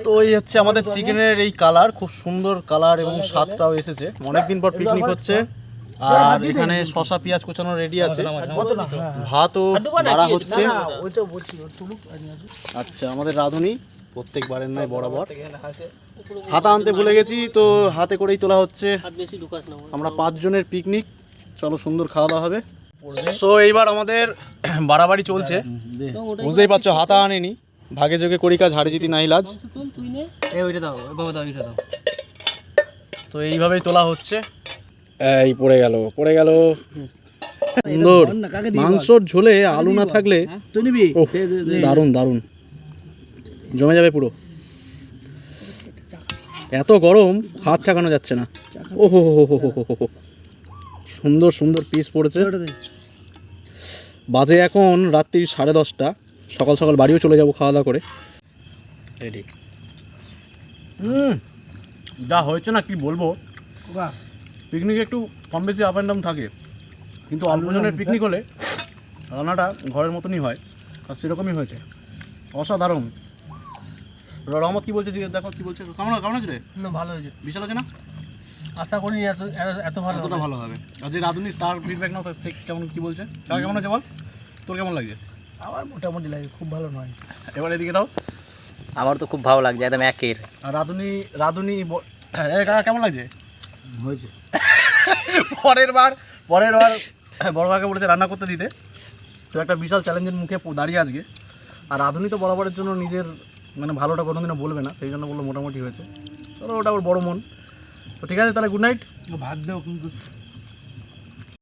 তো এই হচ্ছে আমাদের চিকেনের এই কালার, খুব সুন্দর কালার এবং স্বাদটাও এসেছে। অনেকদিন পর পিকনিক হচ্ছে। আর এখানে শসা পেঁয়াজ কোচানো রেডি আছে, ভাতও বাড়া হচ্ছে। আচ্ছা, আমাদের রাঁধুনি প্রত্যেকবারের নয় বরাবর। হাতা আনতে ভুলে গেছি, তো হাতে করেই তোলা হচ্ছে। আমরা 5 জনের পিকনিক, চলো সুন্দর খাওয়া দাওয়া হবে। সো এইবার আমাদের বাড়াবাড়ি চলছে, বুঝতেই পারছো। হাতা আনেনি, ভাগে যোগে করি কাজ, হারে জিতি নাই লাজ। তো এইভাবেই তোলা হচ্ছে। এই পড়ে গেল সুন্দর। মাংসর ঝোলে আলু না থাকলে দারুণ দারুণ জমে যাবে পুরো। এত গরম হাত চাকানো যাচ্ছে না। ও হো হো হো হো, সুন্দর সুন্দর পিস পড়েছে। বাজে এখন রাত্রি 10:30। সকাল সকাল বাড়িও চলে যাব খাওয়া দাওয়া করে। রেডি। যা হয়েছে না কি বলবো। পিকনিকে একটু কম বেশি আপ অ্যান্ড ডাউন থাকে, কিন্তু অল্প জনের পিকনিক হলে রান্নাটা ঘরের মতনই হয়, আর সেরকমই হয়েছে। অসাধারণ। রহমত কি বলছে, দেখো কি বলছে। কেমন আছে রে? ভালো হয়েছে, বিশাল আছে না? আশা করি এত ভালো, এতটা ভালো হবে। আর যে রাঁধুনি তার ফিডব্যাক নাও, কেমন কি বলছে। কেমন আছে বল, তোর কেমন লাগছে? আমার মোটামুটি লাগে, খুব ভালো নয়। এবার এদিকে দাও। আমার তো খুব ভালো লাগছে, একদম একের। আর রাঁধুনি কাকা কেমন লাগছে? হয়েছে। পরের বার বড় কাকে বলেছে রান্না করতে দিতে, তো একটা বিশাল চ্যালেঞ্জের মুখে দাঁড়িয়ে আজকে। আর রাঁধুনি তো বরাবরের জন্য নিজের মানে ভালোটা কোনোদিনও বলবে না, সেই জন্য বললো মোটামুটি হয়েছে। ওটা ওর বড় মন। তো ঠিক আছে, তাহলে গুড নাইট। ভাত দেও কিন্তু।